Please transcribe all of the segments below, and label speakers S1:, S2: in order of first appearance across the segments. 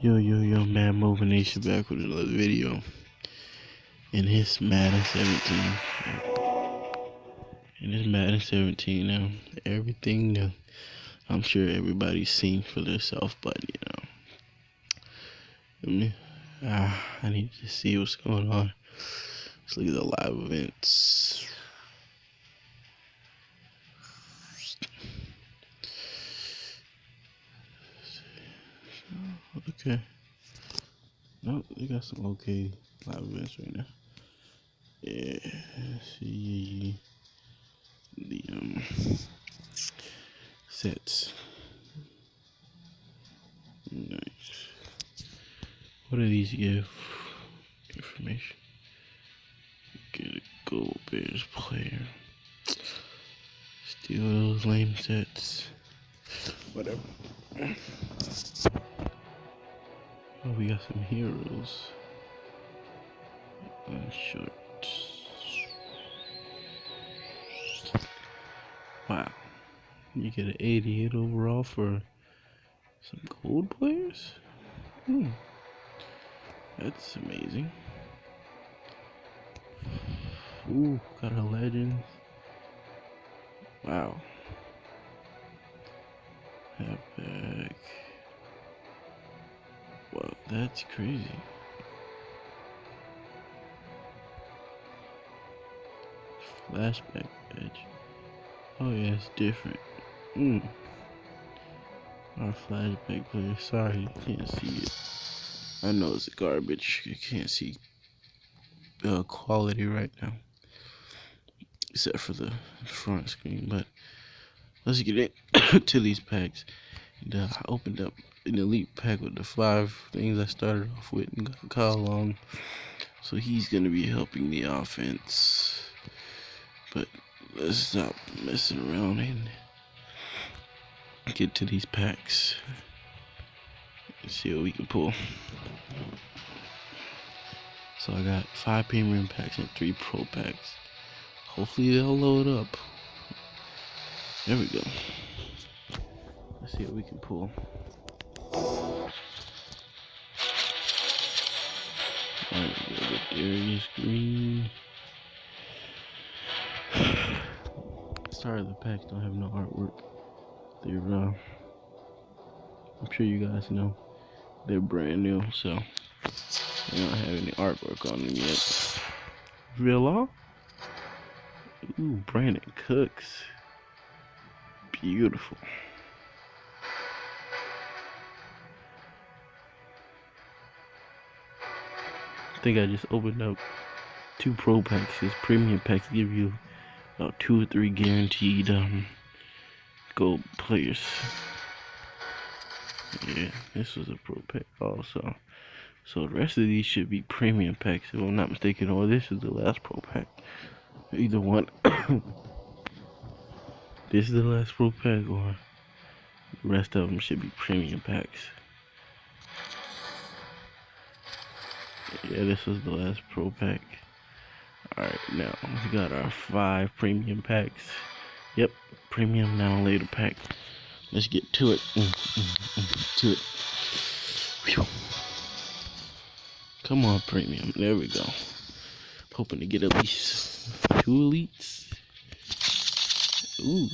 S1: Yo, man, Moving Nation back with another video. In his Madden 17. In his Madden 17 now. Everything new. I'm sure everybody's seen for themselves, but I need to see what's going on. Let's look at the live events. Okay. No, they got some okay live events right now. Yeah, see the sets. Nice. What do these give? Information. Get a Gold Bears player. Steal those lame sets. Whatever. Oh, we got some heroes. Short. Wow. You get an 88 overall for some gold players? That's amazing. Ooh, got a legend. Wow. Halfback. Wow, that's crazy. Flashback edge. Oh yeah, it's different. Our flashback player. Sorry, you can't see it. I know it's garbage. You can't see quality right now, except for the front screen. But let's get it to these packs. I opened up an elite pack with the 5 things I started off with and got Kyle Long. So he's gonna be helping the offense. But let's stop messing around and get to these packs and see what we can pull. So I got 5 premium packs and 3 pro packs. Hopefully they'll load up. There we go. Let's see what we can pull. Alright, we got Darius Green. Sorry, the packs don't have no artwork. They're I'm sure you guys know they're brand new, so they don't have any artwork on them yet. Villa. Ooh, Brandon Cooks. Beautiful. I think I just opened up 2 pro packs. These premium packs give you about 2 or 3 guaranteed gold players. Yeah, this was a pro pack also. So the rest of these should be premium packs if I'm not mistaken, or this is the last pro pack. Either one. This is the last pro pack, or the rest of them should be premium packs. Yeah, this was the last pro pack. Alright, now we got our 5 premium packs. Yep, premium now later pack. Let's get to it. To it. Whew. Come on, premium. There we go. Hoping to get at least 2 elites. Ooh.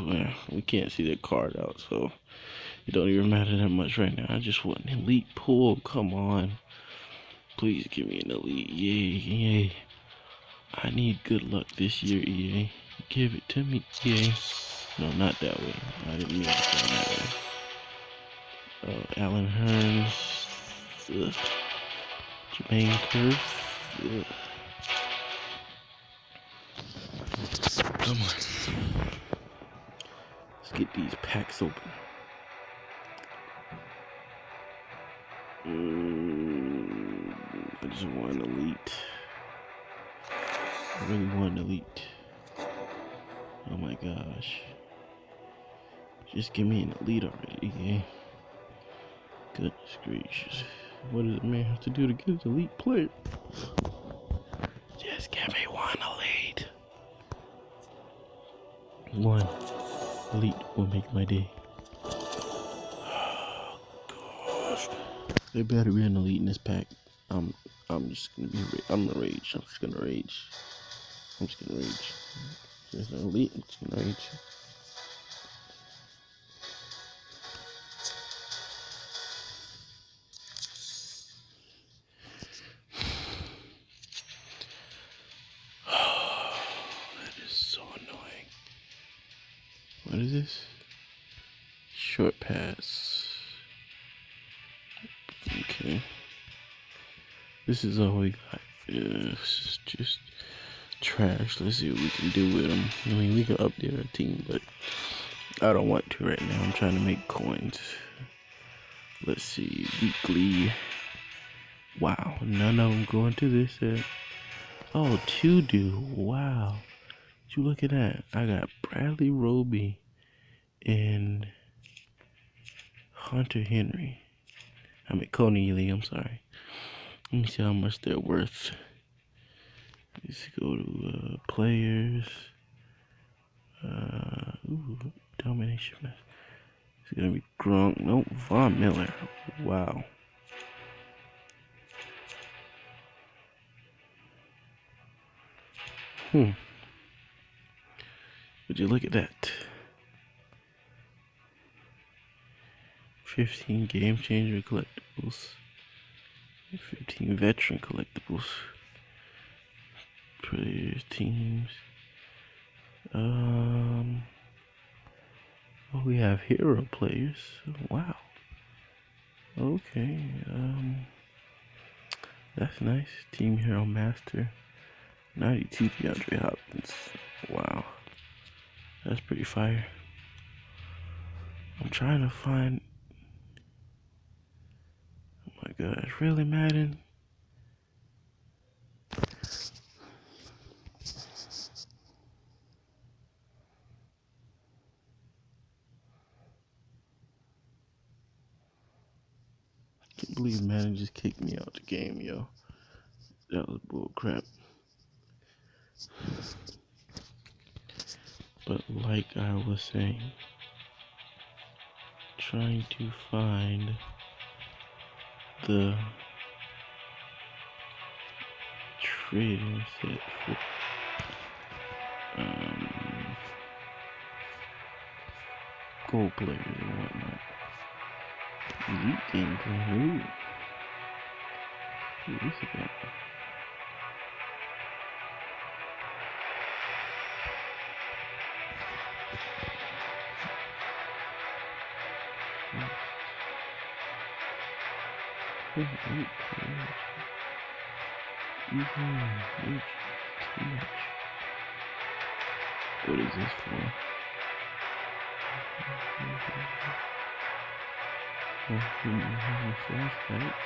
S1: Well, we can't see the card out, so it don't even matter that much right now. I just want an elite pull. Come on. Please give me an elite. Yay. I need good luck this year, EA. Give it to me, EA. No, not that way. I didn't mean it that way. Alan Hearns. Jermaine Curse. Come on. Let's get these packs open. I just want an elite. I really want an elite. Oh my gosh. Just give me an elite already, eh? Goodness gracious. What does a man have to do to get an elite player? Just give me one elite. One elite will make my day. Oh There better be an elite in this pack. I'm just gonna be. I'm gonna rage. I'm just gonna rage. I'm just gonna rage. There's no elite. I'm just gonna rage. That is so annoying. What is this? Short pass. Okay. This is all we got. It's just trash. Let's see what we can do with them. I mean, we can update our team, but I don't want to right now. I'm trying to make coins. Let's see. Weekly. Wow. None of them going to this set. Oh, 2 do. Wow. Did you look at that? I got Bradley Roby and Hunter Henry. I mean, Coney Lee. I'm sorry. Let me see how much they're worth. Let's go to players. Domination match. It's gonna be Gronk. Nope, Von Miller. Wow. Would you look at that? 15 game changer collectibles. 15 veteran collectibles. Players, teams. Oh, we have hero players. Wow. Okay. That's nice. Team Hero Master. 92 DeAndre Hopkins. Wow. That's pretty fire. I'm trying to find. Oh my gosh, really, Madden? I can't believe Madden just kicked me out the game, yo. That was bull crap. But like I was saying, trying to find the trading set for gold players and whatnot. Elite gameplay. Ooh, this is about. Too much. What is this for? Flashlights.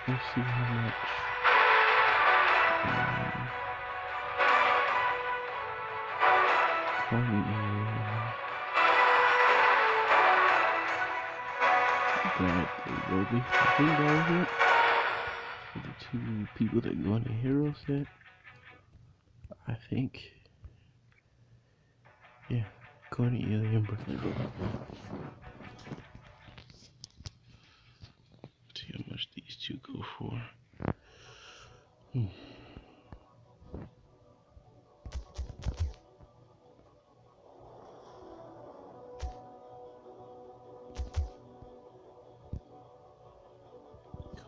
S1: Let's see how much. Bradley Roby. I think that was it. For the 2 people that go in the hero set. I think. Yeah. Coney Alien Bradley Roby. See how much these 2 go for. Coney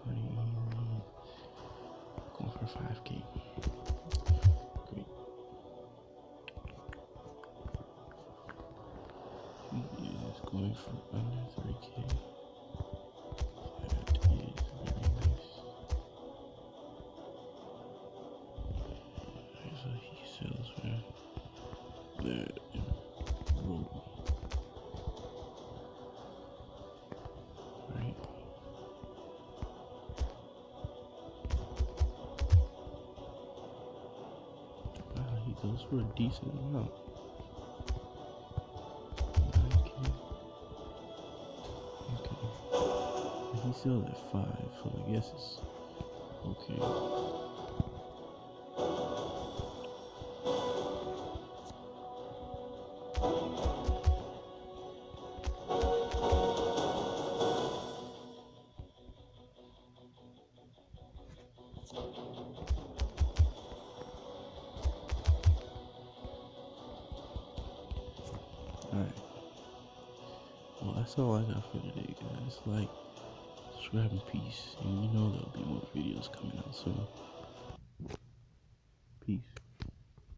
S1: Alien. Going for 5K. Great. He is going for under 3K. sells for a decent amount. 9K. Okay. And he sells at 5, so I guess it's okay. Alright. Well, that's all I got for today, guys. Like, subscribe, and peace. And you know there'll be more videos coming out soon. Peace.